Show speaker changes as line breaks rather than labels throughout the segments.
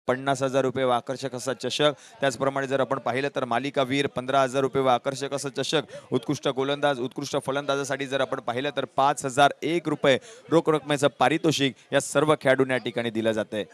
50,000 रुपये व आकर्षक असा चषक। त्याचप्रमाणे जर आपण पाहिलं तर मालिकावीर 15,000 रुपये व आकर्षक असं चषक। उत्कृष्ट गोलंदाज उत्कृष्ट फलंदाजासाठी जर आपण पाहिलं तर 5,001 रुपये रोख रकमेचं पारितोषिक या सर्व खेळाडूंना या ठिकाणी दिलं जातंय।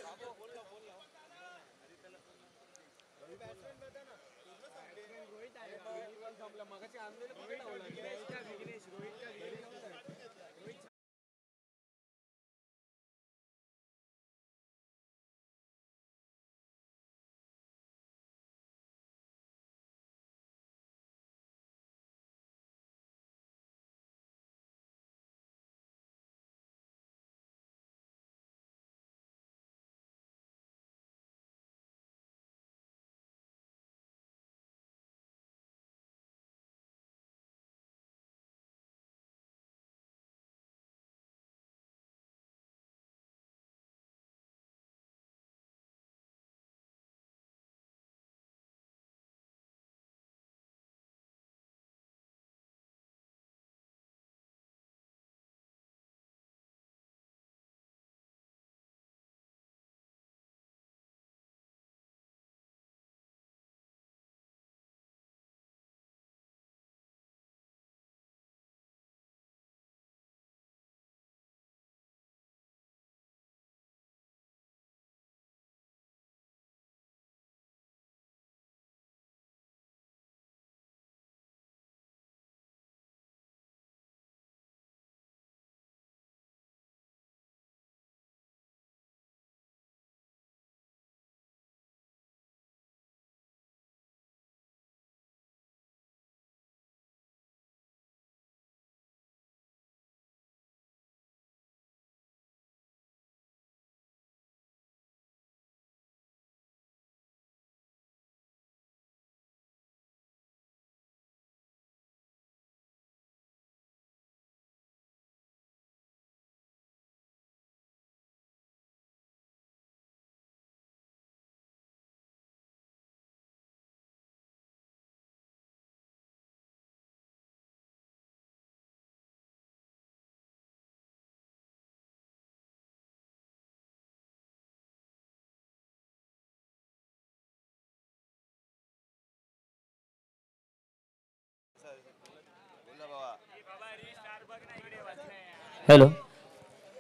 हॅलो।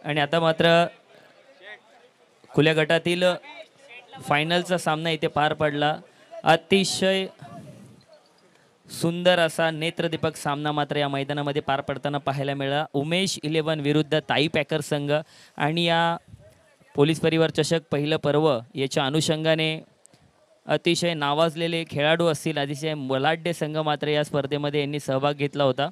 आणि आता मात्र खुल्या गटातील फायनलचा सामना इथे पार पडला। अतिशय सुंदर असा नेत्रदीपक सामना मात्र या मैदानामध्ये पार पडताना पाहायला मिळाला। उमेश 11 विरुद्ध ताई पॅकर संघ। आणि या पोलीस परिवार चषक पहिलं पर्व याच्या अनुषंगाने अतिशय नावाजलेले खेळाडू असतील, अतिशय बलाढ्य संघ मात्र या स्पर्धेमध्ये यांनी सहभाग घेतला होता।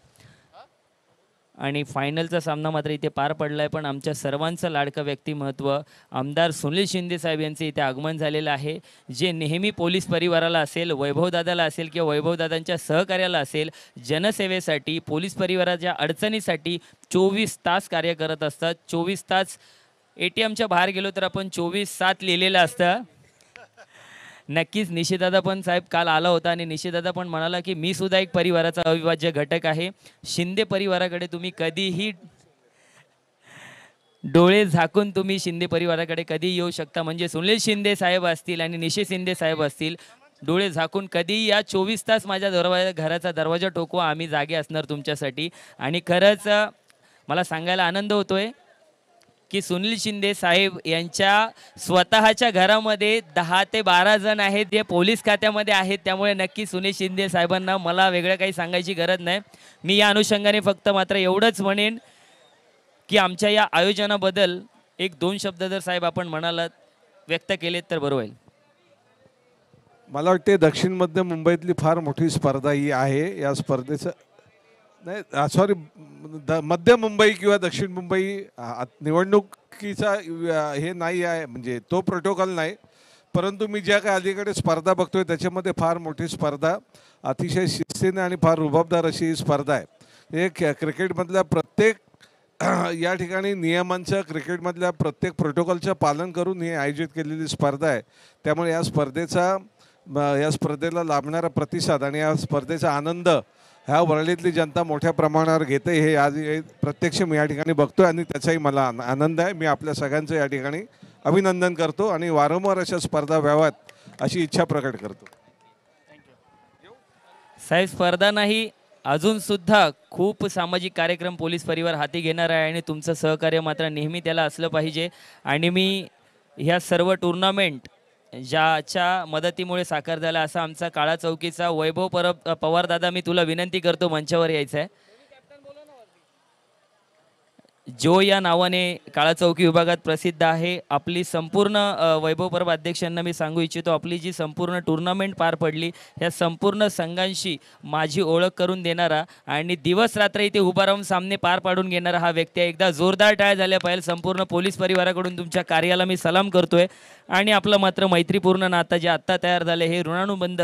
आणि फायनलचा सामना मात्र इथे पार पडलाय। पण आमच्या सर्वांचं लाडकं व्यक्तिमत्व आमदार सुनील शिंदे साहेब यांचे इथे आगमन झालेलं आहे, जे नेहमी पोलीस परिवाराला असेल, वैभवदादाला असेल किंवा वैभवदादांच्या सहकार्याला असेल, जनसेवेसाठी पोलीस परिवाराच्या अडचणीसाठी 24 तास कार्य करत असतात। 24 तास ATMच्या बाहेर गेलो तर आपण 24/7 लिहिलेलं असतं। नक्कीच निशिदादा पण साहेब काल आला होता आणि निशिदादा पण म्हणाला की मी सुद्धा एक परिवाराचा अविभाज्य घटक आहे। शिंदे परिवाराकडे तुम्ही कधीही डोळे झाकून तुम्ही शिंदे परिवाराकडे कधी येऊ शकता। म्हणजे सुनील शिंदे साहेब असतील आणि निशी शिंदे साहेब असतील, डोळे झाकून कधी या 24 तास माझ्या घराचा दरवाजा ठोकवा, आम्ही जागे असणार तुमच्यासाठी। आणि खरंच मला सांगायला आनंद होतोय की सुनील शिंदे साहेब यांच्या स्वतःच्या घरामध्ये 10 ते 12 जण आहेत जे पोलीस खात्यामध्ये आहेत। त्यामुळे नक्की सुनील शिंदे साहेबांना मला वेगळं काही सांगायची गरज नाही। मी या अनुषंगाने फक्त मात्र एवढंच म्हणेन की आमच्या या आयोजनाबद्दल 1-2 शब्द जर साहेब आपण म्हणालात व्यक्त केलेत तर बरं होईल।
मला वाटते दक्षिण मध्य मुंबईतली फार मोठी स्पर्धा ही आहे। या स्पर्धेचं नाही सॉरी मध्य मुंबई किंवा दक्षिण मुंबई निवडणुकीचा हे नाही आहे, म्हणजे तो प्रोटोकॉल नाही। परंतु मी ज्या काही अलीकडे स्पर्धा बघतोय त्याच्यामध्ये फार मोठी स्पर्धा, अतिशय शिस्तीने आणि फार रुबाबदार अशी ही स्पर्धा आहे। हे क्रिकेटमधल्या प्रत्येक या ठिकाणी नियमांचं, क्रिकेटमधल्या प्रत्येक प्रोटोकॉलचं पालन करून ही आयोजित केलेली स्पर्धा आहे। त्यामुळे या स्पर्धेला लाभणारा प्रतिसाद आणि या स्पर्धेचा आनंद ह्या वरळीतली जनता मोठ्या प्रमाणावर घेते हे आज प्रत्यक्ष मी या ठिकाणी बघतोय आणि त्याचाही मला आनंद आहे। मी आपल्या सगळ्यांचं या ठिकाणी अभिनंदन करतो आणि वारंवार अशा स्पर्धा व्हाव्यात अशी इच्छा प्रकट करतो.
साहेब, स्पर्धा नाही, अजून सुद्धा खूप सामाजिक कार्यक्रम पोलीस परिवार हाती घेणार आहे आणि तुमचं सहकार्य मात्र नेहमी त्याला असलं पाहिजे. आणि मी ह्या सर्व टुर्नामेंट ज्याच्या मदतीमुळे साकार झाला असा आमचा काळा चौकीचा वैभव पवार दादा, मी तुला विनंती करतो मंचावर यायचं आहे. जो या नावाने काळा चौकी विभागात प्रसिद्ध आहे. आपली संपूर्ण वैभव परब अध्यक्षांना मी सांगू इच्छितो, आपली जी संपूर्ण टुर्नामेंट पार पडली ह्या संपूर्ण संघांशी माझी ओळख करून देणारा आणि दिवस रात्र इथे उभा राहून सामने पार पाडून घेणारा हा व्यक्ती आहे. एकदा जोरदार टाळ्या झाल्या पाहिजे. संपूर्ण पोलीस परिवाराकडून तुमच्या कार्याला मी सलाम करतोय. आणि आपलं मात्र मैत्रीपूर्ण नातं जे आत्ता तयार झाले हे ऋणानुबंध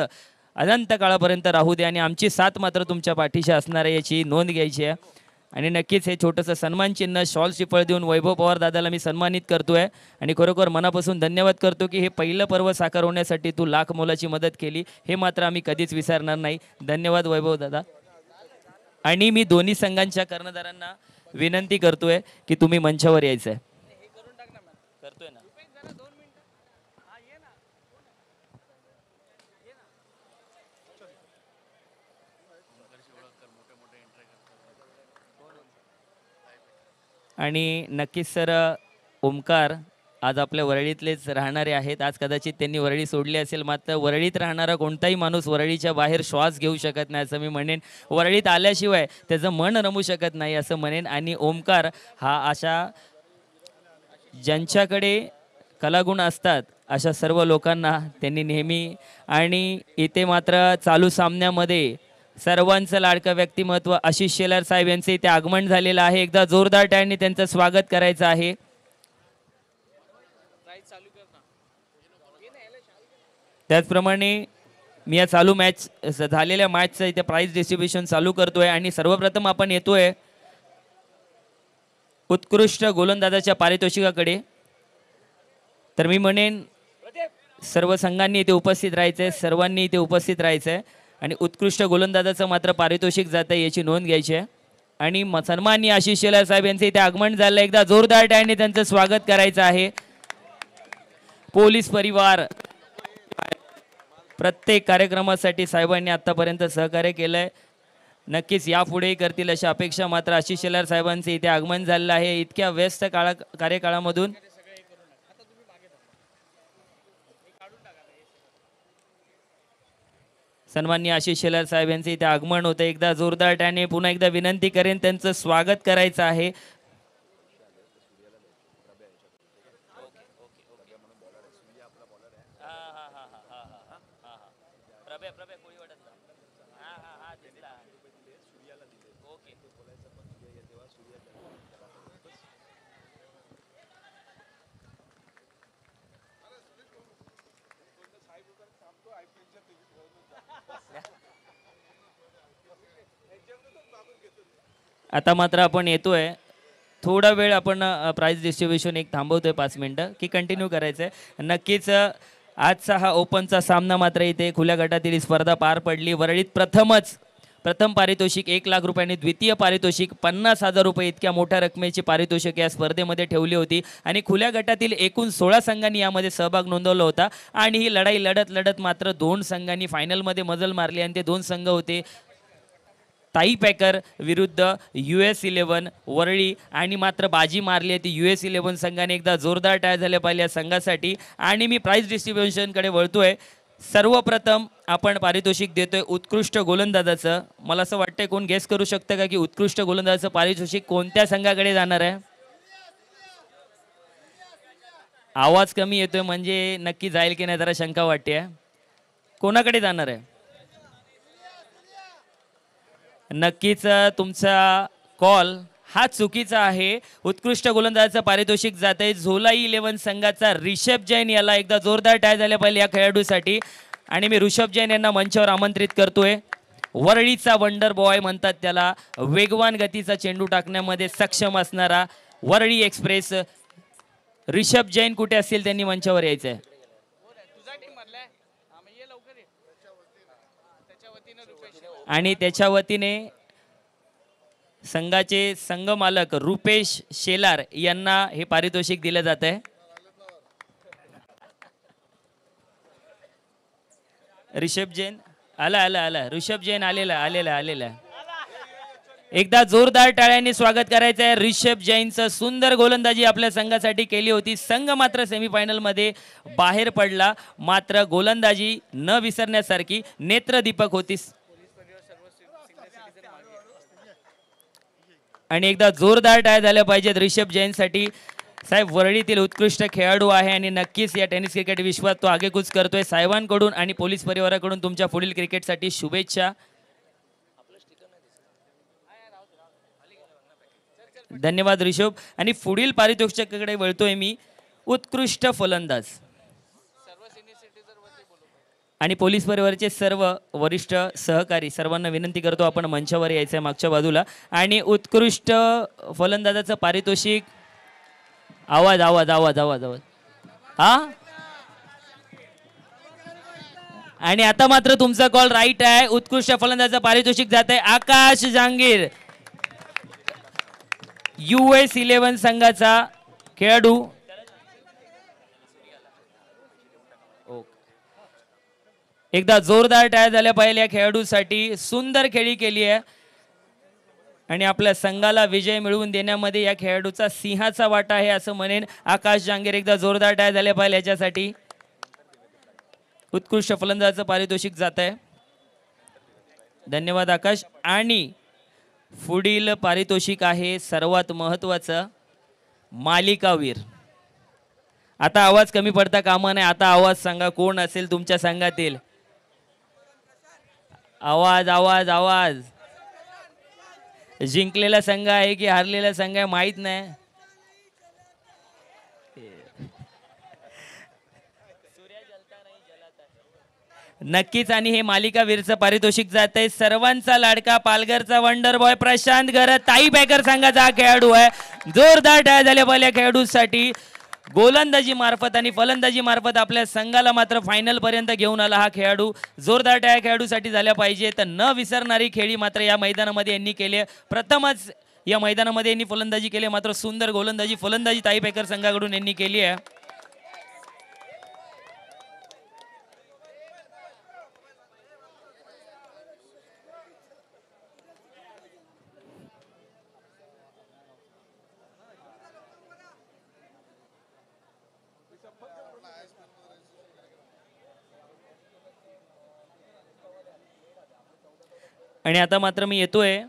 अनंत काळापर्यंत राहू दे आणि आमची साथ मात्र तुमच्या पाठीशी असणार आहे याची नोंद घ्यायची आहे. आणि नक्कीच हे छोटंसं सन्मान चिन्ह शॉल शिपळ देऊन वैभव पवार दादाला मी सन्मानित करतोय आणि खरोखर मनापासून धन्यवाद करतो की हे पहिलं पर्व साकार होण्यासाठी तू लाख मोलाची मदत केली, हे मात्र आम्ही कधीच विसरणार नाही. धन्यवाद वैभव दादा. आणि मी दोन्ही संघांच्या कर्णधारांना विनंती करतोय की तुम्ही मंचावर यायचं आहे. करतोय ना. आणि नक्कीच सर, ओमकार आज आपल्या वरळीतलेच राहणारे आहेत. आज कदाचित त्यांनी वरळी सोडली असेल, मात्र वरळीत राहणारा कोणताही माणूस वरळीच्या बाहेर श्वास घेऊ शकत नाही असं मी म्हणेन. वरळीत आल्याशिवाय त्याचं मन रमू शकत नाही असं म्हणेन. आणि ओमकार हा अशा ज्यांच्याकडे कलागुण असतात अशा सर्व लोकांना त्यांनी नेहमी, आणि इथे मात्र चालू सामन्यामध्ये सर्वांचं लाडकं व्यक्तिमत्व आशिष शेलार साहेब यांचे इथे आगमन झालेलं आहे. एकदा जोरदार टाळ्यांनी त्यांचं स्वागत करायचं आहे. त्याचप्रमाणे मी या चालू मॅच झालेल्या मॅचचं इथे प्राइज डिस्ट्रीब्युशन चालू करतोय. आणि सर्वप्रथम आपण येतोय उत्कृष्ट गोलंदाजाच्या पारितोषिकाकडे. तर मी म्हणेन सर्व संघांनी इथे उपस्थित राहायचंय, सर्वांनी इथे उपस्थित राहायचंय आणि उत्कृष्ट गोलंदाजाचं मात्र पारितोषिक जात आहे याची नोंद घ्यायची आहे. आणि सन्माननीय आशिष शेलार साहेब यांचे इथे आगमन झालं. एकदा जोरदार टाळ्यांनी त्यांचं स्वागत करायचं आहे. पोलीस परिवार प्रत्येक कार्यक्रमासाठी साहेबांनी आतापर्यंत सहकार्य केलंय, नक्कीच यापुढेही करतील अशी अपेक्षा मात्र आशिष शेलार साहेबांचे इथे आगमन झालेलं आहे. इतक्या व्यस्त कार्यकाळामधून सन्माननीय आशिष शेलार साहेब यांचे इथे आगमन होतं. एकदा जोरदार टाळ्याने पुन्हा एकदा विनंती करेन त्यांचं स्वागत करायचं आहे. आता मात्र आपण येतोय, थोडा वेळ आपण प्राइज डिस्ट्रीब्युशन एक थांबवतोय 5 मिनिटं की कंटिन्यू करायचं आहे. नक्कीच आजचा हा ओपनचा सामना मात्र इथे खुल्या गटातील स्पर्धा पार पडली. वरळीत प्रथम पारितोषिक 1 लाख रुपये आणि द्वितीय पारितोषिक 50,000 रुपये इतक्या मोठ्या रकमेची पारितोषिक या स्पर्धेमध्ये ठेवली होती. आणि खुल्या गटातील एकूण 16 संघांनी यामध्ये सहभाग नोंदवला होता. आणि ही लढाई लढत मात्र 2 संघांनी फायनलमध्ये मजल मारली आणि ते 2 संघ होते ताई पॅकर विरुद्ध US11 वरळी. आणि मात्र बाजी मारली आहे ती US11 संघाने. एकदा जोरदार टाळ्या झाल्या पाहिजे या संघासाठी. आणि मी प्राइज डिस्ट्रीब्युशनकडे वळतोय. सर्वप्रथम आपण पारितोषिक देतोय उत्कृष्ट गोलंदाजाचं. मला असं वाटतंय कोण गेस करू शकतं का की उत्कृष्ट गोलंदाजाचं पारितोषिक कोणत्या संघाकडे जाणार आहे? आवाज कमी येतोय म्हणजे नक्की जाईल की नाही जरा शंका वाटते. कोणाकडे जाणार आहे? नक्कीच तुमचा कॉल हा चुकीचा आहे. उत्कृष्ट गोलंदाजाचं पारितोषिक जात आहे झोलाई 11 संघाचा ऋषभ जैन याला. एकदा जोरदार टाळ्या झाल्या पाहिजे या खेळाडूसाठी. आणि मी ऋषभ जैन यांना मंचावर आमंत्रित करतोय. वरळीचा वंडर बॉय म्हणतात त्याला. वेगवान गतीचा चेंडू टाकण्यामध्ये सक्षम असणारा वरळी एक्सप्रेस ऋषभ जैन कुठे असतील त्यांनी मंचावर यायचं आहे. आणि त्याच्या वतीने संघाचे संघ मालक रुपेश शेलार यांना हे पारितोषिक दिलं जात आहे. ऋषभ जैन आला ऋषभ जैन आलेला एकदा जोरदार टाळ्यांनी स्वागत करायचं आहे. ऋषभ जैनचं सुंदर गोलंदाजी आपल्या संघासाठी केली होती. संघ मात्र सेमीफायनल मध्ये बाहेर पडला, मात्र गोलंदाजी न विसरण्यासारखी नेत्रदीपक होती. आणि एकदा जोरदार टाळ्या झाल्या पाहिजेत ऋषभ जैनसाठी. साहेब वरळीतील उत्कृष्ट खेळाडू आहे आणि नक्कीच या टेनिस क्रिकेट विश्वात तो आगेकूच करतोय. साहेबांकडून आणि पोलीस परिवाराकडून तुमच्या पुढील क्रिकेटसाठी शुभेच्छा. धन्यवाद ऋषभ. आणि पुढील पारितोषिकाकडे वळतोय मी. उत्कृष्ट फलंदाज आणि पोलीस परिवाराचे सर्व वरिष्ठ सहकारी सर्वांना विनंती करतो आपण मंचावर यायचं आहे मागच्या बाजूला. आणि उत्कृष्ट फलंदाजाचं पारितोषिक आवाज हा. आणि आता मात्र तुमचा कॉल राईट आहे. उत्कृष्ट फलंदाजाचं पारितोषिक जात आहे आकाश जहांगीर, US 11 संघाचा खेळाडू. एकदा जोरदार टाळ्या झाल्या पाहिजे या खेळाडूसाठी. सुंदर खेळी केली आहे आणि आपल्या संघाला विजय मिळवून देण्यामध्ये या खेळाडूचा सिंहाचा वाटा आहे असं म्हणेन. आकाश जहांगीर एकदा जोरदार टाळ्या झाल्या पाहिजे याच्यासाठी. उत्कृष्ट फलंदाजाचं पारितोषिक जात आहे. धन्यवाद आकाश. आणि पुढील पारितोषिक आहे सर्वात महत्वाचं मालिकावीर. आता आवाज कमी पडता कामा नये. आता आवाज सांगा कोण असेल तुमच्या संघातील. आवाज जिंकलेला संघ आहे की हारलेला संघ आहे माहित नाही. नक्कीच. आणि हे मालिकावीरचं पारितोषिक जात आहे सर्वांचा लाडका पालघरचा वंडर बॉय प्रशांत घरत. ताई पॅकर संघाचा हा खेळाडू आहे. जोरदार टाळ्या झाल्या पाहिजे खेळाडूसाठी. गोलंदाजी मार्फत आणि फलंदाजी मार्फत आपल्या संघाला मात्र फायनल पर्यंत घेऊन आला हा खेळाडू. जोरदार टाळ्या खेळाडूसाठी झाल्या पाहिजे. तर न विसरणारी खेळी मात्र या मैदानामध्ये यांनी केली. प्रथमच या मैदानामध्ये यांनी फलंदाजी केली, मात्र सुंदर गोलंदाजी फलंदाजी ताई पॅकर संघाकडून यांनी केली आहे. आणि आता मात्र मी येतोय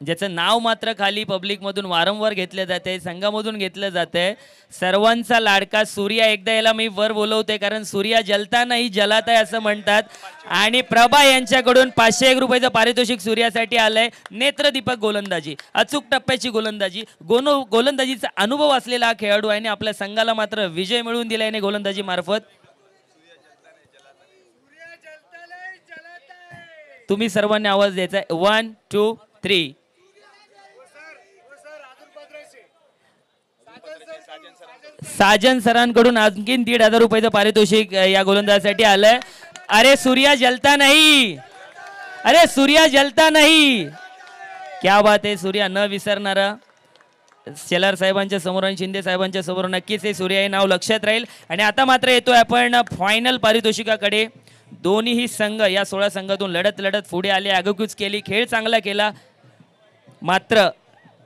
ज्याचं नाव मात्र खाली पब्लिकमधून वारंवार घेतलं जाते, संघामधून घेतलं जाते. सर्वांचा लाडका सूर्या. एकदा याला मी वर बोलवते कारण सूर्या जलता नाही जलाता आहे असं म्हणतात. आणि प्रभा यांच्याकडून 501 रुपयाचं पारितोषिक सूर्यासाठी आलंय. नेत्रदीपक गोलंदाजी, अचूक टप्प्याची गोलंदाजी, गोलंदाजीचा अनुभव असलेला हा खेळाडू आहे आणि आपल्या संघाला मात्र विजय मिळवून दिला याने गोलंदाजी मार्फत. तुम्ही सर्वांनी आवाज द्यायचा आहे. 1 2 3. साजन सरांकडून आणखीन 1,500 रुपयाचं पारितोषिक या गोलंदाजासाठी आलंय. अरे सूर्या जलता नाही, अरे सूर्या जलता नाही. क्या बात आहे. सूर्या न विसरणारा शेलार साहेबांच्या समोर आणि शिंदे साहेबांच्या समोर नक्कीच हे सूर्या हे नाव लक्षात राहील. आणि आता मात्र येतोय आपण फायनल पारितोषिकाकडे. दोन्हीही संघ या 16 संघातून लढत लढत पुढे आले, आगेकूच केली, खेळ चांगला केला. मात्र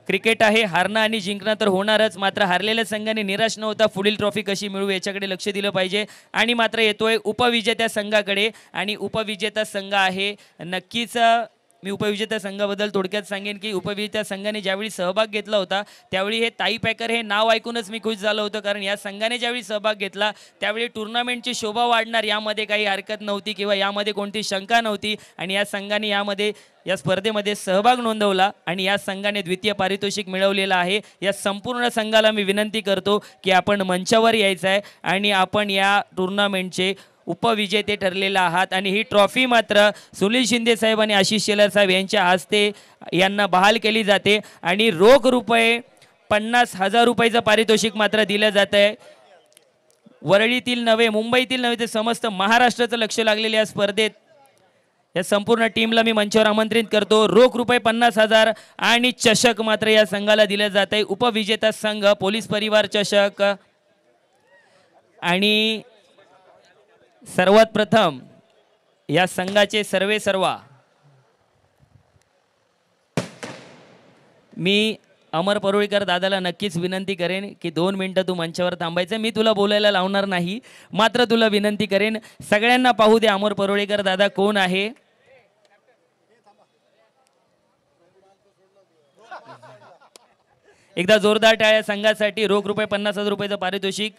क्रिकेट आहे, हारणं आणि जिंकणं तर होणारच. मात्र हारलेल्या संघाने निराश न होता पुढील ट्रॉफी कशी मिळवू याच्याकडे लक्ष दिलं पाहिजे. आणि मात्र येतोय उपविजेत्या संघाकडे. आणि उपविजेता संघ आहे नक्कीच. मी उपविजेत्या संघाबद्दल थोडक्यात सांगेन की उपविजेत्या संघाने ज्यावेळी सहभाग घेतला होता त्यावेळी हे ताई पॅकर हे नाव ऐकूनच मी खुश झालो होतो. कारण या संघाने ज्यावेळी सहभाग घेतला त्यावेळी टुर्नामेंटची शोभा वाढणार यामध्ये काही हरकत नव्हती किंवा यामध्ये कोणती शंका नव्हती. आणि या संघाने या स्पर्धेमध्ये सहभाग नोंदवला आणि या संघाने द्वितीय पारितोषिक मिळवलेलं आहे. या संपूर्ण संघाला मी विनंती करतो की आपण मंचावर यायचं आहे आणि आपण या टुर्नामेंटचे उपविजेते ठरलेला आहात. आणि ही ट्रॉफी मात्र सुनील शिंदे साहेब आणि आशिष शेलार साहेब यांच्या हस्ते यांना बहाल केली जाते. आणि रोख रुपये 50,000 रुपयाचं पारितोषिक मात्र दिलं जात आहे. वरळीतील नव्हे, मुंबईतील नव्हे, ते समस्त महाराष्ट्राचं लक्ष लागलेलं या स्पर्धेत. या संपूर्ण टीमला मी मंचावर आमंत्रित करतो. रोख रुपये 50,000 आणि चषक मात्र या संघाला दिलं जात आहे. उपविजेता संघ पोलीस परिवार चषक. आणि सर्वात प्रथम या संघाचे सर्वेसर्वा मी अमर परुळेकर दादाला नक्कीच विनंती करेन की 2 मिनिटं तू मंचावर थांबायचं. मी तुला बोलायला लावणार नाही, मात्र तुला विनंती करेन सगळ्यांना पाहू दे अमर परुळेकर दादा कोण आहे. एकदा जोरदार टाळ्या संघासाठी. रोख रुपये 50,000 रुपयाचं पारितोषिक.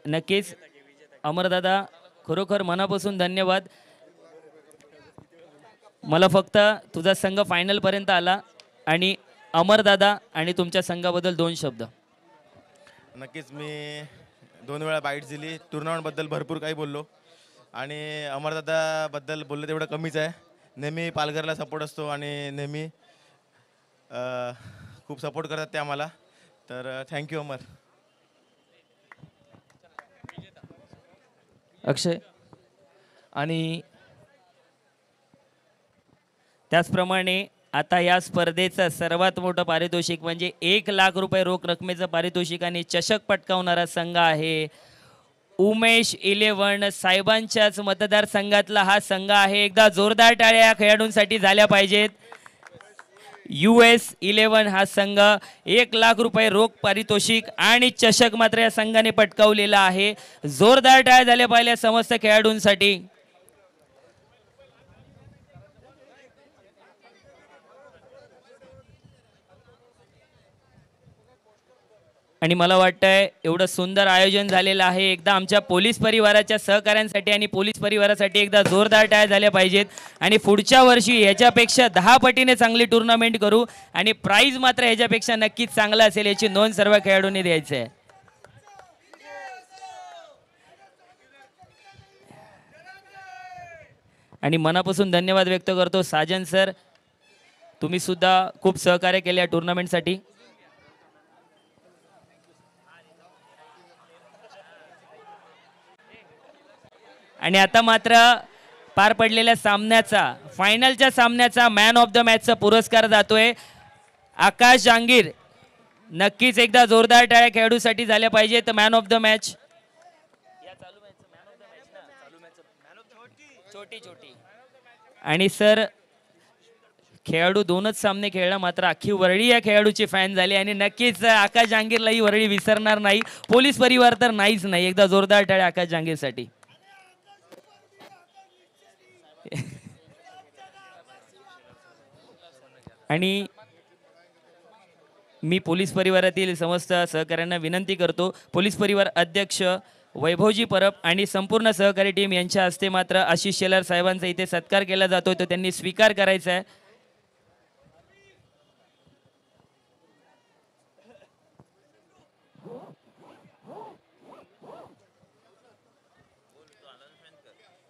नक्कीच अमरदादा खरोखर मनापासून धन्यवाद. मला फक्त तुझा संघ फायनल पर्यंत आला आणि अमरदादा आणि तुमच्या संघाबद्दल 2 शब्द.
नक्कीच मी 2 वेळा बाईट दिली. टुर्नामेंटबद्दल भरपूर काही बोललो आणि अमरदादाबद्दल बोललं तेवढं कमीच आहे. नेहमी पालघरला सपोर्ट असतो आणि नेहमी खूप सपोर्ट करतात ते आम्हाला. तर थँक्यू अमर.
अक्षय. आणि त्याचप्रमाणे आता या स्पर्धेचं सर्वात मोठं पारितोषिक म्हणजे 1 लाख रुपये रोख रकमेचं पारितोषिक आणि चषक पटकावणारा संघ आहे उमेश 11. साहेबांच्याच मतदारसंघातला हा संघ आहे. एकदा जोरदार टाळ्या या खेळाडूंसाठी झाल्या पाहिजेत. US 11 हा संघ 1 लाख रुपये रोख पारितोषिक आणि चषक मात्र या संघाने पटकावलेला आहे. जोरदार टाळ्या झाल्या पाहिजे समस्त खेळाडूंसाठी. आणि मला वाटतंय एवढं सुंदर आयोजन झालेलं आहे. एकदा आमच्या पोलीस परिवाराच्या सहकाऱ्यांसाठी आणि पोलीस परिवारासाठी एकदा जोरदार टाळ्या झाल्या पाहिजेत. आणि पुढच्या वर्षी ह्याच्यापेक्षा 10 पटीने चांगली टुर्नामेंट करू आणि प्राइज मात्र ह्याच्यापेक्षा नक्कीच चांगला असेल याची नोंद सर्व खेळाडूंनी द्यायची आहे. आणि मनापासून धन्यवाद व्यक्त करतो साजन सर, तुम्ही सुद्धा खूप सहकार्य केले या टुर्नामेंटसाठी. आणि आता मात्र पार पडलेल्या सामन्याचा फायनलच्या सामन्याचा मॅन ऑफ द मॅचचा पुरस्कार जातोय आकाश जहांगीर. नक्कीच एकदा जोरदार टाळ्या खेळाडूसाठी झाल्या पाहिजे. तर मॅन ऑफ द मॅच आणि सर खेळाडू 2च सामने खेळला मात्र अख्खी वरळी या खेळाडूची फॅन झाली आणि नक्कीच आकाश जहांगीरला ही वरळी विसरणार नाही. पोलीस परिवार तर नाहीच नाही. एकदा जोरदार टाळ्या आकाश जहांगीरसाठी. आणि मी पोलीस परिवारातील समस्त सहकाऱ्यांना विनंती करतो, पोलीस परिवार अध्यक्ष वैभवजी परब आणि संपूर्ण सहकारी टीम यांच्या हस्ते मात्र आशिष शेलार साहेबांचा इथे सत्कार केला जातोय, तो त्यांनी स्वीकार करायचा आहे.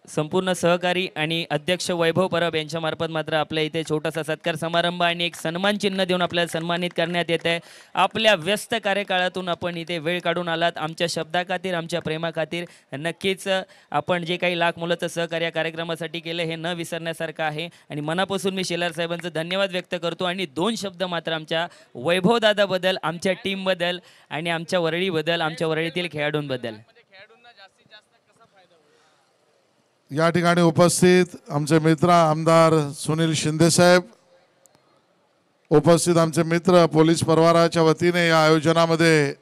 संपूर्ण सहकारी आणि अध्यक्ष वैभव परब यांच्या मार्फत मात्र आपल्या इथे छोटासा सत्कार समारंभ आणि एक सन्मान चिन्ह देऊन आपल्याला सन्मानित करण्यात येत आहे. आपल्या व्यस्त कार्यकाळातून आपण इथे वेळ काढून आलात आमच्या शब्दाखातीर, आमच्या प्रेमाखातीर. नक्कीच आपण जे काही लाख मुलाचं सहकार्य कार्यक्रमासाठी केलं हे न विसरण्यासारखं आहे आणि मनापासून मी शेलार साहेबांचं धन्यवाद व्यक्त करतो. आणि 2 शब्द मात्र आमच्या वैभव दादाबद्दल, आमच्या टीमबद्दल आणि आमच्या वरळीबद्दल, आमच्या वरळीतील खेळाडूंबद्दल.
या ठिकाणी उपस्थित आमचे मित्र आमदार सुनील शिंदे साहेब, उपस्थित आमचे मित्र पोलीस परिवाराच्या वतीने या आयोजनामध्ये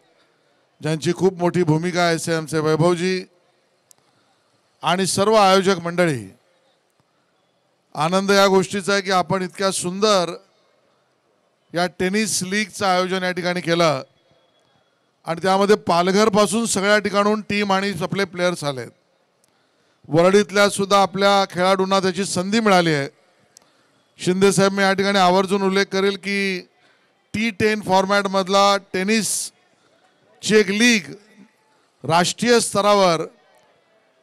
ज्यांची खूप मोठी भूमिका आहे असे आमचे वैभवजी आणि सर्व आयोजक मंडळी. आनंद या गोष्टीचा आहे की आपण इतक्या सुंदर या टेनिस लीगचं आयोजन या ठिकाणी केलं आणि त्यामध्ये पालघरपासून सगळ्या ठिकाणून टीम आणि आपले प्लेयर्स आलेत. वरळीतल्या सुद्धा आपल्या खेळाडूंना त्याची संधी मिळाली आहे. शिंदे साहेब मी या ठिकाणी आवर्जून उल्लेख करेल की T10 फॉर्मॅटमधला टेनिसची एक लीग राष्ट्रीय स्तरावर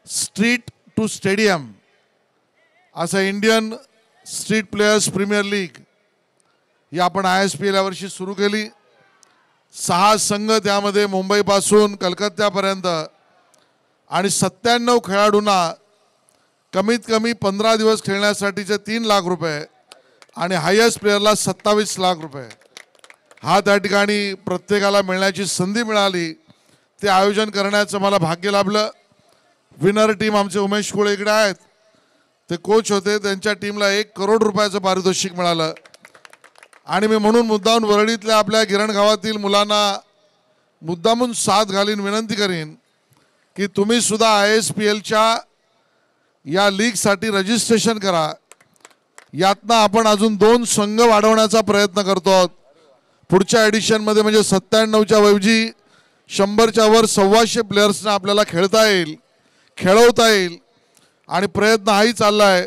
स्ट्रीट टू स्टेडियम असं Indian Street Players Premier League ही आपण ISPL यावर्षी सुरू केली. 6 संघ त्यामध्ये मुंबईपासून कलकत्त्यापर्यंत आणि 97 खेळाडूंना कमीत कमी 15 दिवस खेळण्यासाठीचे 3 लाख रुपये आणि हायेस्ट प्लेयरला 27 लाख रुपये. हा त्या ठिकाणी प्रत्येकाला मिळण्याची संधी मिळाली, ते आयोजन करण्याचं मला भाग्य लाभलं. विनर टीम आमचे उमेश कुळे इकडे आहेत, ते कोच होते, त्यांच्या टीमला 1 करोड रुपयाचं पारितोषिक मिळालं. आणि मी म्हणून मुद्दामून वरळीतल्या आपल्या गिरण गावातील मुलांना मुद्दामून साथ घालीन, विनंती करीन की तुम्ही सुद्धा ISPLच्या या लीगसाठी रजिस्ट्रेशन करा. यातनं आपण अजून 2 संघ वाढवण्याचा प्रयत्न करतो आहोत. पुढच्या एडिशनमध्ये म्हणजे 97च्या ऐवजी 100च्या वर 125 प्लेयर्सना आपल्याला खेळता येईल, खेळवता येईल. आणि प्रयत्न हाही चालला आहे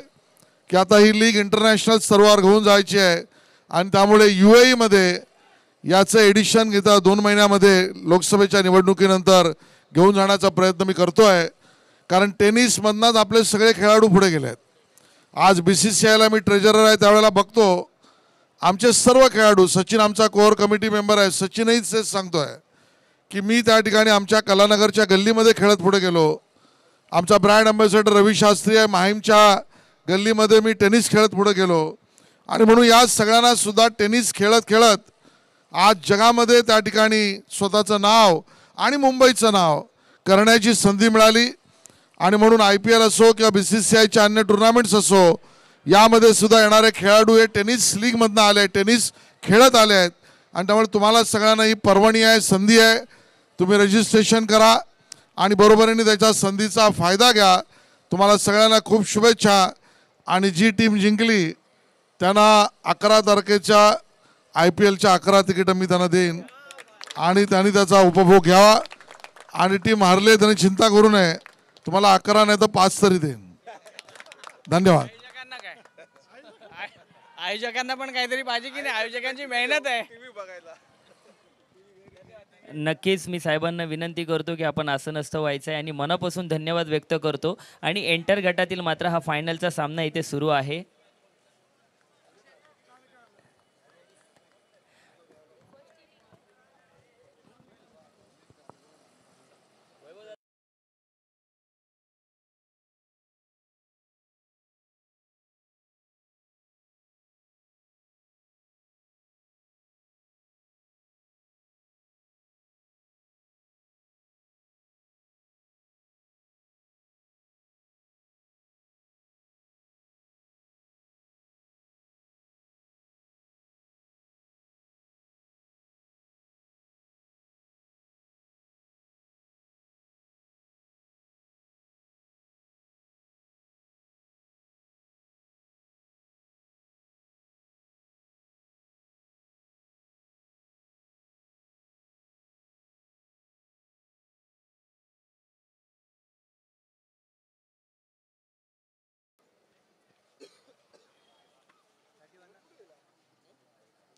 की आता ही लीग इंटरनॅशनल स्तरावर घेऊन जायची आहे. आणि त्यामुळे UAE मध्ये याचं एडिशन घेता 2 महिन्यामध्ये लोकसभेच्या निवडणुकीनंतर घेऊन जाण्याचा प्रयत्न मी करतो आहे. कारण टेनिसमधनंच आपले सगळे खेळाडू पुढे गेले आहेत. आज BCCIला मी ट्रेजरर आहे, त्यावेळेला बघतो आमचे सर्व खेळाडू, सचिन आमचा कोअर कमिटी मेंबर आहे, सचिनही तेच सांगतोय की मी त्या ठिकाणी आमच्या कलानगरच्या गल्लीमध्ये खेळत पुढे गेलो. आमचा ब्रँड अँबॅसेडर रवी शास्त्री आहे, माहीमच्या गल्लीमध्ये मी टेनिस खेळत पुढे गेलो. आणि म्हणून या सगळ्यांना सुद्धा टेनिस खेळत खेळत आज जगामध्ये त्या ठिकाणी स्वतःचं नाव आणि मुंबईचं नाव करण्याची संधी मिळाली. आणि म्हणून IPL असो किंवा BCCIच्या अन्य टुर्नामेंट्स असो, यामध्ये सुद्धा येणारे खेळाडू हे टेनिस लीगमधनं आले, टेनिस खेळत आले आहेत. आणि त्यामुळे तुम्हाला सगळ्यांना ही पर्वणी आहे, संधी आहे. तुम्ही रजिस्ट्रेशन करा आणि बरोबरीने त्याच्या संधीचा फायदा घ्या. तुम्हाला सगळ्यांना खूप शुभेच्छा. आणि जी टीम जिंकली त्यांना 11 तारखेच्या IPLच्या 11 तिकीटं मी त्यांना देईन आणि त्यांनी त्याचा उपभोग घ्यावा. आणि टीम हारले त्यांनी चिंता करू नये, तुम्हाला 11 नाही तर 5 तरी देईन. धन्यवाद.
आयोजकांना पण काहीतरी पाहिजे की नाही, आयोजकांची मेहनत आहे.
नक्कीच मी साहेबांना विनंती करतो की आपण असं नसतं व्हायचं आहे आणि मनापासून धन्यवाद व्यक्त करतो. आणि एंटर गटातील मात्र हा फायनलचा सामना इथे सुरू आहे.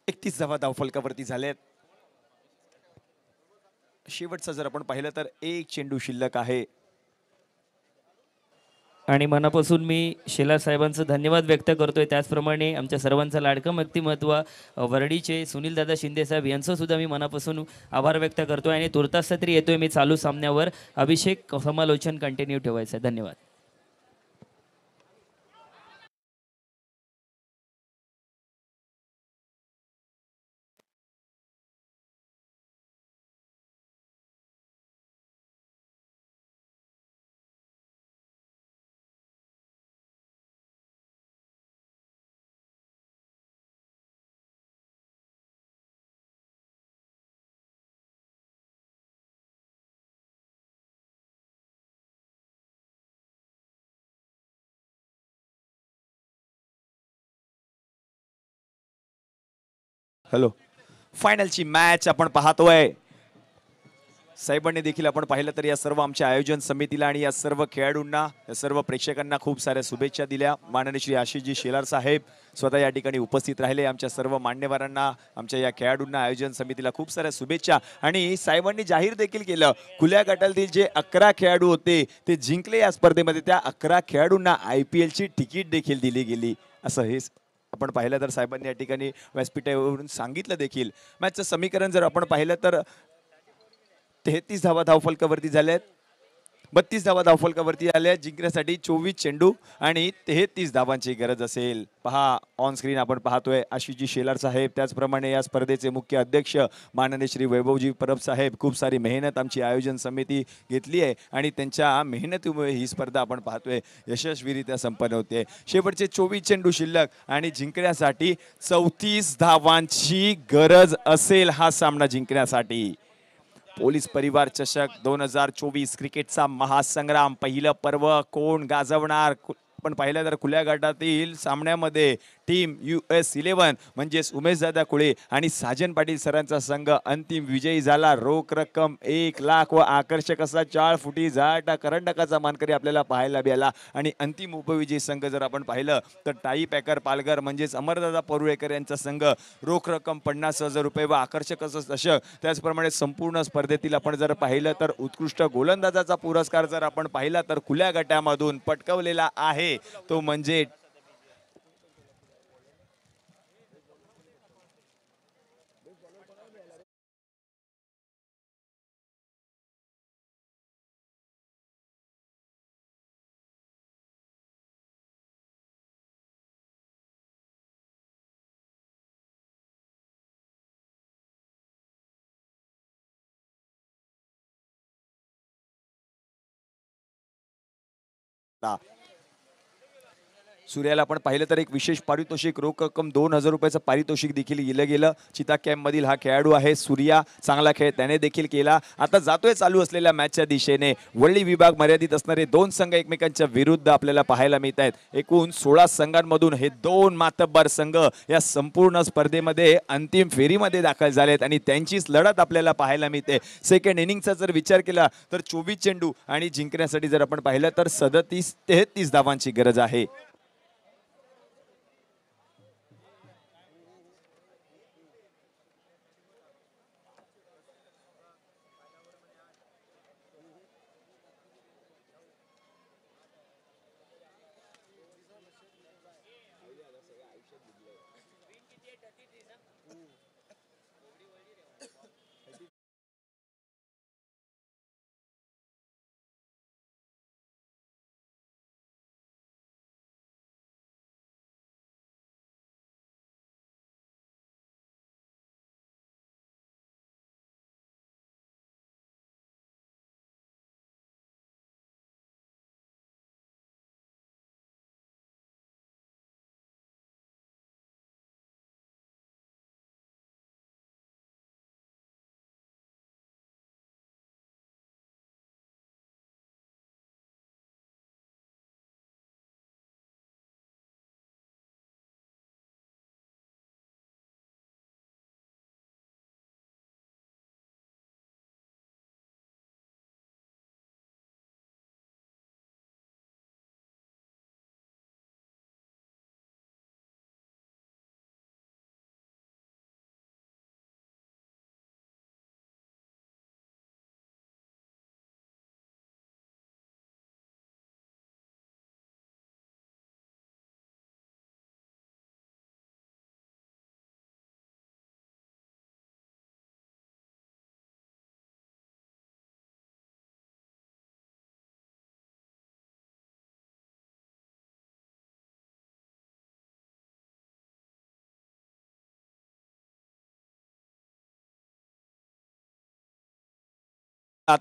एकतीस धावा धावफलकावरती झाल्यात. शेवटचा जर आपण पाहिलं तर 1 चेंडू शिल्लक आहे.
आणि मनापासून मी शेलार साहेबांचं धन्यवाद व्यक्त करतोय. त्याचप्रमाणे आमच्या सर्वांचं लाडकं व्यक्तिमत्व वरडीचे सुनील दादा शिंदे साहेब यांचं सुद्धा मी मनापासून आभार व्यक्त करतोय. आणि तुर्तास तरी येतोय मी चालू सामन्यावर. अभिषेक समालोचन कंटिन्यू ठेवायचं आहे. धन्यवाद.
हॅलो, फायनलची मॅच आपण पाहतोय. साहेबांनी देखील आपण पाहिलं तर या सर्व आमच्या आयोजन समितीला आणि या सर्व खेळाडूंना, या सर्व प्रेक्षकांना खूप साऱ्या शुभेच्छा दिल्या. माननीय श्री आशिषजी शेलार साहेब स्वतः या ठिकाणी उपस्थित राहिले. आमच्या सर्व मान्यवरांना, आमच्या या खेळाडूंना, आयोजन समितीला खूप साऱ्या शुभेच्छा. आणि साहेबांनी जाहीर देखील केलं, खुल्या गटातील जे 11 खेळाडू होते ते जिंकले या स्पर्धेमध्ये, त्या 11 खेळाडूंना IPLची तिकीट देखील दिली गेली. असं हे आपण पाहिलं तर साहेबांनी या ठिकाणी व्यासपीठावरून सांगितलं देखील. मॅचचं समीकरण जर आपण पाहिलं तर 33 धावा धावफलकावरती झाल्यात. 32 धावा धावफलकावरती आल्या. जिंकण्यासाठी 24 चेंडू आणि 33 धावांची गरज असेल. पहा ऑन स्क्रीन आपण पाहतोय आशिषजी शेलार साहेब, त्याचप्रमाणे या स्पर्धेचे मुख्य अध्यक्ष माननीय श्री वैभवजी परब साहेब. खूप सारी मेहनत आमची आयोजन समिती घेतली आहे आणि त्यांच्या मेहनतीमुळे ही स्पर्धा आपण पाहतोय यशस्वीरित्या संपन्न होते. शेवटचे 24 चेंडू शिल्लक आणि जिंकण्यासाठी 34 धावांची गरज असेल हा सामना जिंकण्यासाठी. पोलीस परिवार चषक 2024 क्रिकेटचा महासंग्राम. पहिलं पर्व कोण गाजवणार? पण पाहिलं तर खुल्या गटातील सामन्यामध्ये टीम US11 म्हणजेच उमेशदादा कुळे आणि साजन पाटील सरांचा संघ अंतिम विजयी झाला. रोख रक्कम 1 लाख व आकर्षक असा 4 फुटी जाटा करंडकाचा मानकरी आपल्याला पाहायला मिळाला. आणि अंतिम उपविजयी संघ जर आपण पाहिलं तर टाई पॅकर पालघर म्हणजेच अमरदादा परुळेकर यांचा संघ. रोख रक्कम 50,000 रुपये व आकर्षक असं चषक. त्याचप्रमाणे संपूर्ण स्पर्धेतील आपण जर पाहिलं तर उत्कृष्ट गोलंदाजाचा पुरस्कार जर आपण पाहिला तर खुल्या गटामधून पटकवलेला आहे तो म्हणजे सूर्याला आपण पाहिलं तर एक विशेष पारितोषिक रोख रक्कम 2,000 रुपयाचं पारितोषिक देखील दिलं गेलं. चिता कॅम्प मधील हा खेळाडू आहे सूर्या. चांगला खेळ त्याने देखील केला. आता जातोय चालू असलेल्या मॅचच्या दिशेने. वरळी विभाग मर्यादित असणारे 2 संघ एकमेकांच्या विरुद्ध आपल्याला पाहायला मिळत आहेत. एकूण 16 संघांमधून हे 2 मातब्बर संघ या संपूर्ण स्पर्धेमध्ये अंतिम फेरीमध्ये दाखल झालेत आणि त्यांचीच लढत आपल्याला पाहायला मिळते. सेकंड इनिंगचा जर विचार केला तर 24 चेंडू आणि जिंकण्यासाठी जर आपण पाहिलं तर 37-33 धावांची गरज आहे.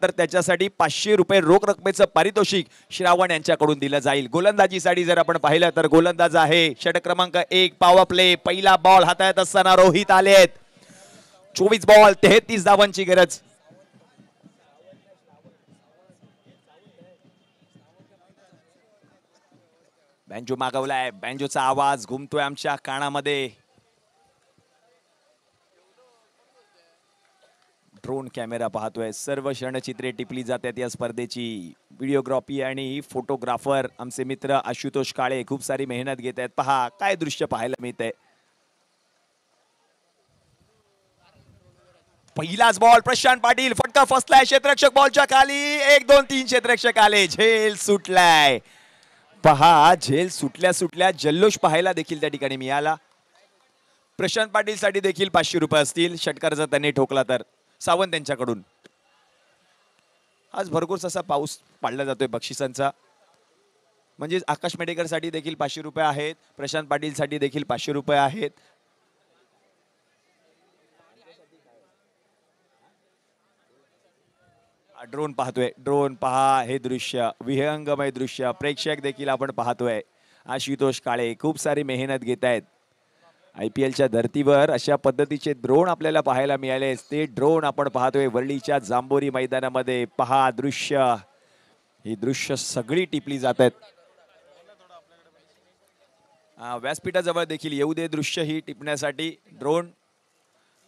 तर त्याच्यासाठी 500 रुपये रोख रकमेचं पारितोषिक श्रावण यांच्याकडून दिलं जाईल. गोलंदाजीसाठी जर आपण पाहिलं तर गोलंदाज आहे षटक क्रमांक 1 पॉवर प्ले. पहिला बॉल हातात असताना रोहित आलेत. 24 बॉल 33 धावांची गरज. बँजो मागवलाय. बँजोचा आवाज घुमतोय आमच्या कानामध्ये. ड्रोन कॅमेरा पाहतोय. सर्व क्षणचित्रे टिपली जातात या स्पर्धेची. व्हिडिओग्राफी आणि फोटोग्राफर आमचे मित्र आशुतोष काळे खूप सारी मेहनत घेत आहेत. पहा काय दृश्य पाहायला मिळतंय. पहिलाच बॉल प्रशांत पाटील. फटका फसलाय क्षेत्ररक्षक बॉलच्या खाली. 1-2-3 क्षेत्ररक्षक आले. झेल सुटलाय. पहा झेल सुटल्या सुटल्या जल्लोष पाहायला देखील त्या ठिकाणी मिळाला. प्रशांत पाटील साठी देखील 500 रुपये असतील षटकार जर त्यांनी ठोकला तर. सावंत यांच्याकडून आज भरपूर असा पाऊस पाडला जातोय बक्षिसांचा. म्हणजे आकाश मेडेकर साठी देखील 500 रुपये आहेत, प्रशांत पाटील साठी देखील 500 रुपये आहेत. ड्रोन पाहतोय, ड्रोन पहा, हे दृश्य विहंगमय दृश्य प्रेक्षक देखील आपण पाहतोय. आशुतोष काळे खूप सारी मेहनत घेत आहेत. IPLच्या धर्तीवर अशा पद्धतीचे ड्रोन आपल्याला पाहायला मिळाले. ते ड्रोन आपण पाहतोय वरळीच्या जांभोरी मैदानामध्ये. पहा दृश्य, ही दृश्य सगळी टिपली जात आहेत. व्यासपीठाजवळ देखील येऊ दे दृश्य ही टिपण्यासाठी. ड्रोन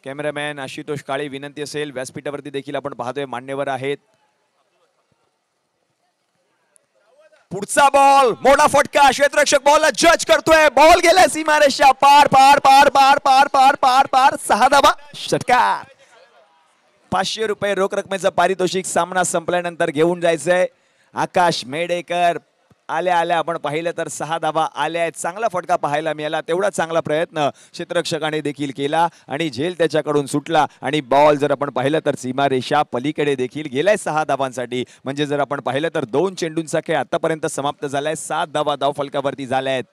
कॅमेरामॅन आशुतोष काळे विनंती असेल. व्यासपीठावरती देखील आपण पाहतोय मान्यवर आहेत. पुढचा बॉल, मोठा फटका, क्षेत्ररक्षक बॉलला जज करतोय. बॉल गेला सीमारेषा पार पार पार पार पार पार पार पार 6 धावा, षटकार. 500 रुपये रोख रकमेचं पारितोषिक सामना संपल्यानंतर घेऊन जायचंय. आकाश मेडेकर आल्या आल्या आपण पाहिलं तर 6 धावा आल्या आहेत. चांगला फटका पाहायला मिळाला. तेवढा चांगला प्रयत्न क्षेत्ररक्षकाने देखील केला आणि झेल त्याच्याकडून सुटला आणि बॉल जर आपण पाहिलं तर सीमारेषा पलीकडे देखील गेलाय 6 धावांसाठी. म्हणजे जर आपण पाहिलं तर 2 चेंडूंचा खेळ आतापर्यंत समाप्त झालाय. 7 धावा धावफलकावरती झाल्या आहेत.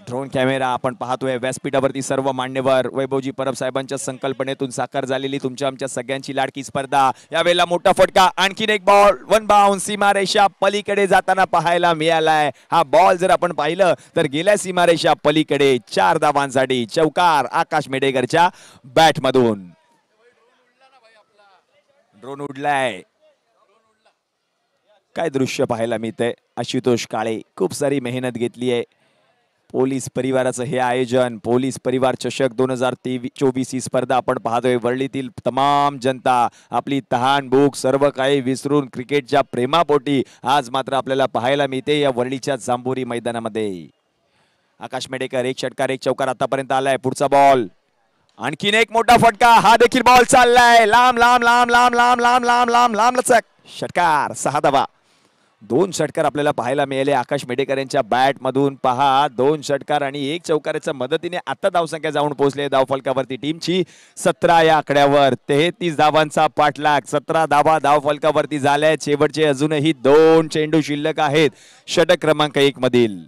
ड्रोन कॅमेरा आपण पाहतोय व्यासपीठावरती. सर्व मान्यवर वैभवजी परब साहेबांच्या संकल्पनेतून साकार झालेली तुमच्या आमच्या सगळ्यांची लाडकी स्पर्धा. यावेळेला मोठा फटका, आणखीन एक बॉल, 1 बाउन्स सीमारेषा पलीकडे जाताना पाहायला मिळालाय. हा बॉल जर आपण पाहिलं तर गेल्या सीमारेषा पलीकडे 4 धावांसाठी चौकार आकाश मेडेकरच्या बॅट मधून. ड्रोन उडलाय. काय दृश्य पाहायला मिळतंय. आशुतोष काळे खूप सारी मेहनत घेतली आहे. पोलीस परिवाराचं हे आयोजन, पोलीस परिवार चषक 2024 ही स्पर्धा आपण पाहतोय. वरळीतील तमाम जनता आपली तहान भूक सर्व काही विसरून क्रिकेटच्या प्रेमापोटी आज मात्र आपल्याला पाहायला मिळते या वरळीच्या जांभोरी मैदानामध्ये. आकाश मेडेकर, एक षटकार एक चौकार आतापर्यंत आलाय. पुढचा बॉल, आणखीन एक मोठा फटका, हा देखील बॉल चाललाय लांब लांब लांब लांब लांब लांब लांब लांब लांब लचक, षटकार. 6 धावा. 2 षटकार आपल्याला पाहायला मिळाले आकाश मेडेकर यांच्या बॅट मधून. पहा 2 षटकार आणि 1 चौकाराच्या मदतीने आता धावसंख्या जाऊन पोहोचले धावफलकावरती टीमची 17 या आकड्यावर. 33 धावांचा पाठलाग, 17 धावा धावफलकावरती झाल्या. शेवटचे अजूनही 2 चेंडू शिल्लक आहेत षटक क्रमांक 1 मधील.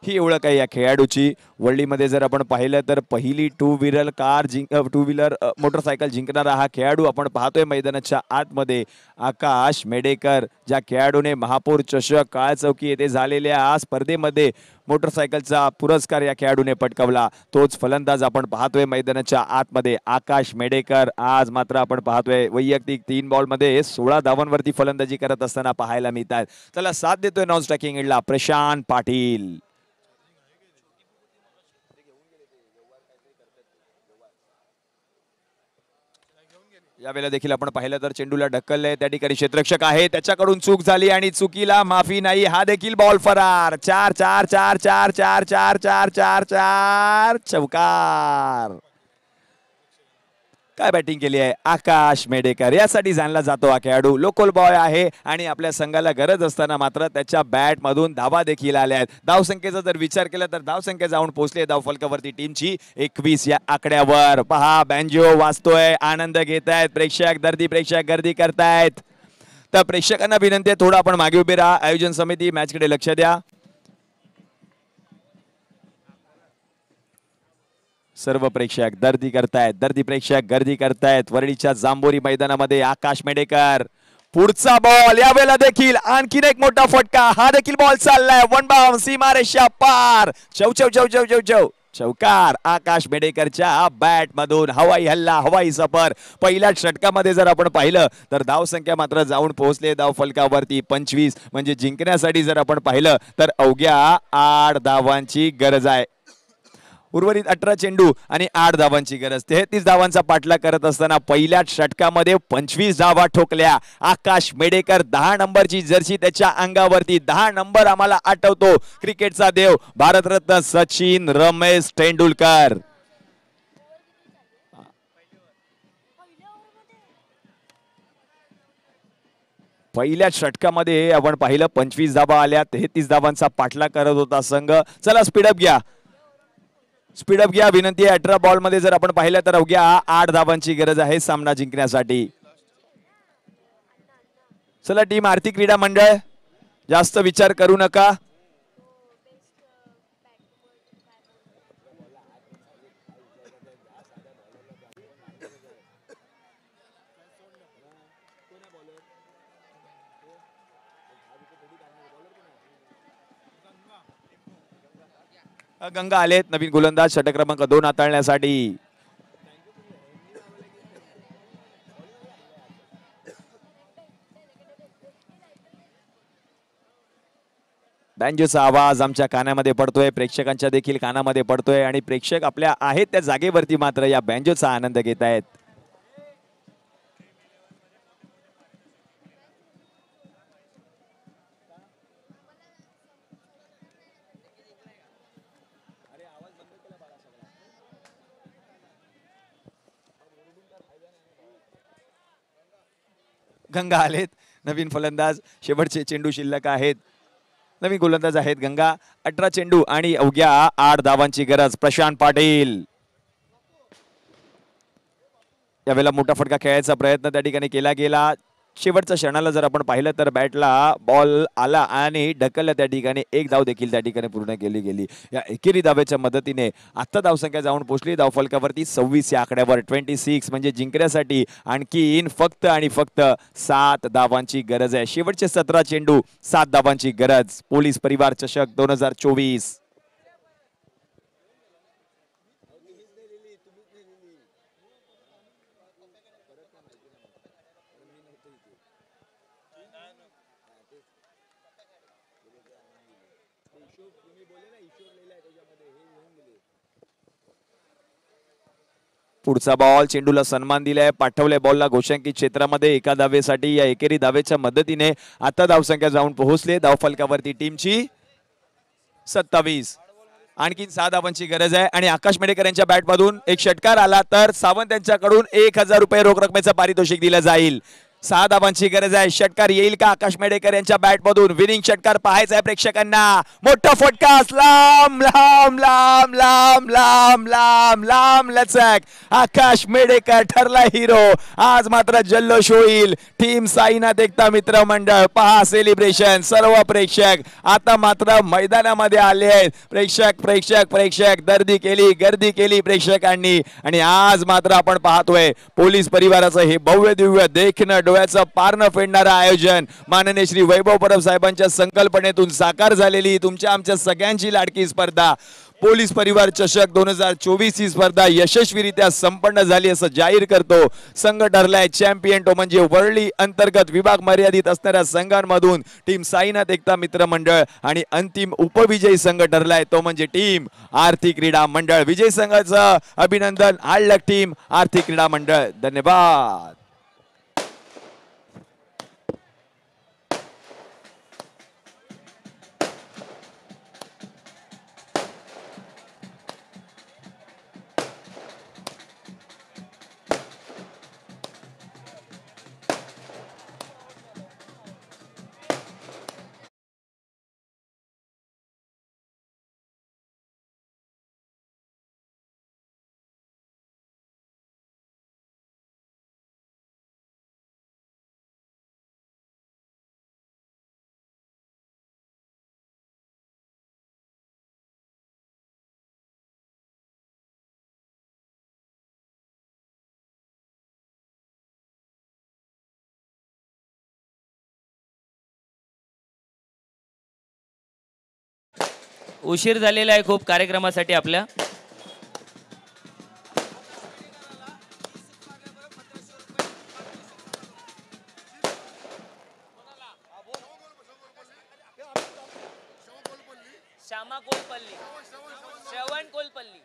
ही ओळख आहे या खेळाडूची. वरळीमध्ये जर आपण पाहिलं तर पहिली 2 व्हीलर मोटरसायकल जिंकणारा हा खेळाडू आपण पाहतोय मैदानाच्या आतमध्ये. आकाश मेडेकर, ज्या खेळाडूने महापौर चषक काळचौकी येथे झालेल्या स्पर्धेमध्ये मोटरसायकलचा पुरस्कार या खेळाडूने पटकावला, तोच फलंदाज आपण पाहतोय मैदानाच्या आतमध्ये आकाश मेडेकर. आज मात्र आपण पाहतोय वैयक्तिक 3 बॉलमध्ये 16 धावांवरती फलंदाजी करत असताना पाहायला मिळतात. त्याला साथ देतोय नॉन स्ट्रायकिंग एंडला प्रशांत पाटील. यावेळेला देखील आपण पाहिलं तर चेंडूला ढकललंय. त्या ठिकाणी क्षेत्ररक्षक आहे, त्याच्याकडून चूक झाली आणि चुकीला माफी नाही. हा देखील बॉल फरार. 4 4 4 4 4 4 4 4 4 चौकार. काय बॅटिंग केली आहे आकाश मेडेकर. यासाठी जाणला जातो हा खेळाडू. लोकल बॉय आहे आणि आपल्या संघाला गरज असताना मात्र त्याच्या बॅट मधून धावा देखील आल्या आहेत. धावसंख्येचा जर विचार केला तर धावसंख्या जाऊन पोहोचली धावफलकावरती टीमची 21 या आकड्यावर. पहा बँजो वाजतोय, आनंद घेत आहेत प्रेक्षक. प्रेक्षक गर्दी करतायत. तर प्रेक्षकांना विनंती आहे थोडं आपण मागे उभे राहा. आयोजन समिती मॅचकडे लक्ष द्या. सर्व प्रेक्षक प्रेक्षक गर्दी करतायत वरळीच्या जांभोरी मैदानामध्ये. आकाश मेडेकर, पुढचा बॉल, यावेळेला देखील आणखीन एक मोठा फटका. हा देखील बॉल चाललाय 1 बाउन्स सीमारेषा पार. चौ चौ चौ चौ चौ चौ चौकार आकाश मेडेकरच्या बॅट मधून. हवाई हल्ला, हवाई सफर. पहिल्या षटकामध्ये जर आपण पाहिलं तर धावसंख्या मात्र जाऊन पोहोचले धावफलकावरती 25. म्हणजे जिंकण्यासाठी जर आपण पाहिलं तर अवघ्या 8 धावांची गरज आहे. उर्वरित 18 चेंडू आणि 8 धावांची गरज. 33 धावांचा पाठलाग करत असताना पहिल्या षटकामध्ये 25 धावा ठोकल्या. आकाश मेडेकर 10 नंबरची जर्सी त्याच्या अंगावरती. 10 नंबर आम्हाला आठवतो क्रिकेटचा देव भारतरत्न सचिन रमेश तेंडुलकर. पहिल्या षटकामध्ये आपण पाहिलं 25 धावा आल्या. 33 धावांचा पाठलाग करत होता संघ. चला स्पीडअप घ्या विनंती आहे. 18 बॉल मध्ये जर आपण पाहिलं तर अवघ्या 8 धावांची गरज आहे सामना जिंकण्यासाठी. चला टीम आरती क्रीडा मंडळ, जास्त विचार करू नका. गंगा आलेत नवीन गोलंदाज षटक क्रमांक 2 हाताळण्यासाठी. बँजोचा आवाज आमच्या कानामध्ये पडतोय, प्रेक्षकांच्या देखील कानामध्ये पडतोय आणि प्रेक्षक आपल्या आहेत त्या जागेवरती मात्र या बँजोचा आनंद घेत आहेत. गंगा आलेत नवीन फलंदाज, शेवटचे चेंडू शिल्लक आहेत. नवीन गोलंदाज आहेत गंगा. 18 चेंडू आणि अवघ्या 8 धावांची गरज. प्रशांत पाटील यावेळेला मोठा फटका खेळायचा प्रयत्न त्या ठिकाणी केला गेला. शेवटच्या क्षणाला जर आपण पाहिलं तर बॅटला बॉल आला आणि ढकलला, त्या ठिकाणी एक धाव देखील त्या ठिकाणी पूर्ण केली गेली. या एकेरी धावेच्या मदतीने आता धावसंख्या जाऊन पोहोचली धावफलकावरती 26 या आकड्यावर. 26 म्हणजे जिंकण्यासाठी आणखीन फक्त आणि फक्त 7 धावांची गरज आहे. शेवटचे 17 चेंडू 7 धावांची गरज. पोलीस परिवार चषक 2024. पुढचा बॉल, चेंडूला सन्मान दिलाय, पाठवलंय बॉलला घोषांकित क्षेत्रामध्ये एका धावेसाठी. या एकेरी धावेच्या मदतीने आता धावसंख्या जाऊन पोहोचले धावफलकावरती टीमची 27. आणखीन 6 धावांची गरज आहे आणि आकाश मेडेकर यांच्या बॅटमधून एक षटकार आला तर सावंत यांच्याकडून 1000 रुपये रोख रकमेचं पारितोषिक दिलं जाईल. 6 धावांची गरज आहे. षटकार येईल का आकाश मेडेकर यांच्या बॅटमधून? विनिंग षटकार पाहायचा आहे प्रेक्षकांना. मोठा फटका, लांब लांब लांब लांब लांब लांब लांब लचक. आकाश मेडेकर ठरला हिरो. आज मात्र जल्लोष होईल. टीम साईनाथ एकता मित्र मंडळ, पहा सेलिब्रेशन. सर्व प्रेक्षक आता मात्र मैदानामध्ये आले आहेत. प्रेक्षक प्रेक्षक प्रेक्षक गर्दी केली प्रेक्षकांनी. आणि आज मात्र आपण पाहतोय पोलीस परिवाराचं हे भव्य दिव्य देखणं, डोळ्याचं पारणं फेडणारं आयोजन माननीय श्री वैभव परब साहेबांच्या संकल्पनेतून साकार झालेली तुमच्या आमच्या सगळ्यांची लाडकी स्पर्धा पोलीस परिवार चषक 2024 ही स्पर्धा यशस्वीरित्या संपन्न झाली असं जाहीर करतो. संघ ठरलाय चॅम्पियन, तो म्हणजे वर्ली अंतर्गत विभाग मर्यादित असणाऱ्या संघांमधून टीम साईनाथ एकता मित्र मंडळ आणि अंतिम उपविजयी संघ ठरलाय तो म्हणजे टीम आर्थिक क्रीडा मंडळ. विजय संघाचं अभिनंदन. आळलक टीम आर्थिक क्रीडा मंडळ. धन्यवाद.
उशीर झालेला आहे खूप कार्यक्रमासाठी आपल्या. श्यामा कोलपल्ली, श्रवण कोलपल्ली.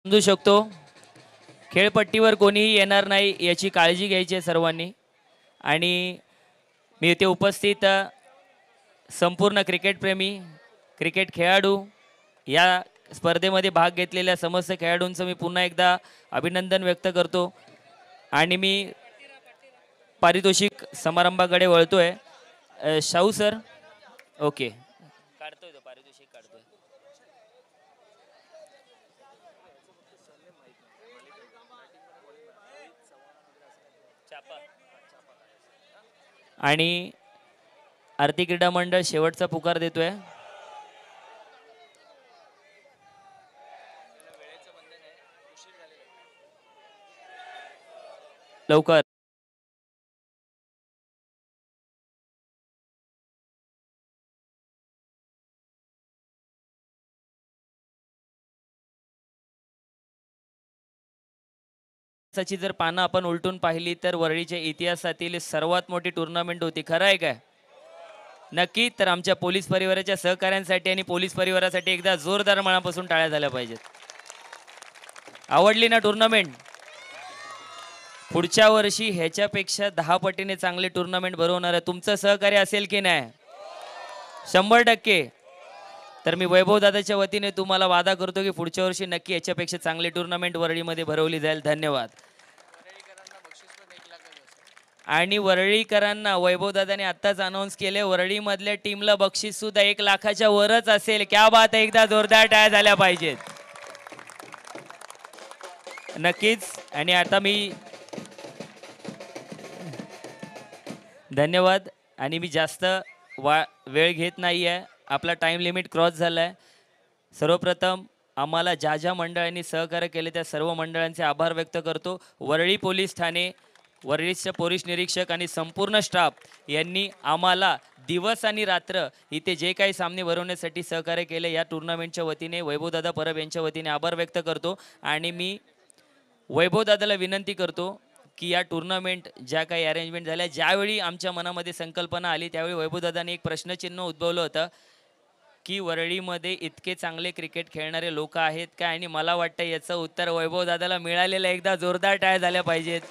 समजू शकतो खेळपट्टीवर कोणीही येणार नाही याची काळजी घ्यायची आहे सर्वांनी. आणि मी इथे उपस्थित संपूर्ण क्रिकेटप्रेमी, क्रिकेट खेळाडू, या स्पर्धेमध्ये भाग घेतलेल्या समस्त खेळाडूंचं मी पुन्हा एकदा अभिनंदन व्यक्त करतो. आणि मी पारितोषिक समारंभाकडे वळतोय. शाहू सर, ओके, काढतोय तो पारितोषिक काढतोय. आणि आरती क्रीडा मंडळ शेवटचा पुकार देतोय. लवकर. ची जर पानं आपण उलटून पाहिली तर वरळीच्या इतिहासातील सर्वात मोठी टुर्नामेंट होती. खरं आहे काय? नक्की. तर आमच्या पोलीस परिवाराच्या सहकाऱ्यांसाठी आणि पोलीस परिवारासाठी एकदा जोरदार मनापासून टाळ्या झाल्या पाहिजेत. आवडली ना टुर्नामेंट? पुढच्या वर्षी ह्याच्यापेक्षा 10 पटीने चांगले टुर्नामेंट भरवणार आहे. तुमचं सहकार्य असेल की नाही? 100%. तर मी वैभव दादाच्या वतीने तुम्हाला वादा करतो की पुढच्या वर्षी नक्की याच्यापेक्षा चांगले टुर्नामेंट वरळीमध्ये भरवली जाईल. धन्यवाद. आणि वरळीकरांना वैभव दादाने आत्ताच अनाऊन्स केले, वरळीमधल्या टीमला बक्षीस सुद्धा 1 लाखाच्या वरच असेल. क्या बात आहे. एकदा जोरदार टाळ्या झाल्या पाहिजेत. नक्कीच. आणि आता मी धन्यवाद. आणि मी जास्त वेळ घेत नाही आहे, आपला टाइम लिमिट क्रॉस झाला आहे. सर्वप्रथम आम्हाला ज्या ज्या मंडळांनी सहकार्य केले त्या सर्व मंडळांचे आभार व्यक्त करतो. वरळी पोलीस ठाणे, वरळीचे पोलीस निरीक्षक आणि संपूर्ण स्टाफ यांनी आम्हाला दिवस आणि रात्र इथे जे काही सामने भरवण्यासाठी सहकार्य केले, या टुर्नामेंटच्या वतीने वैभवदादा परब यांच्या वतीने आभार व्यक्त करतो. आणि मी वैभवदादाला विनंती करतो की या टुर्नामेंट ज्या काही अरेंजमेंट झाल्या, ज्यावेळी आमच्या मनामध्ये संकल्पना आली त्यावेळी वैभवदादाने एक प्रश्नचिन्ह उद्भवलं होतं की वरळीमध्ये इतके चांगले क्रिकेट खेळणारे लोक आहेत का? आणि मला वाटतं याचं उत्तर वैभवदादाला मिळालेलं. एकदा जोरदार टाळ्या झाल्या पाहिजेत.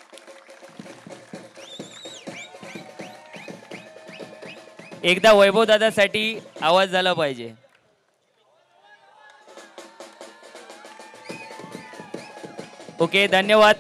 एकदा वैभवदादासाठी आवाज झाला पाहिजे. ओके, धन्यवाद.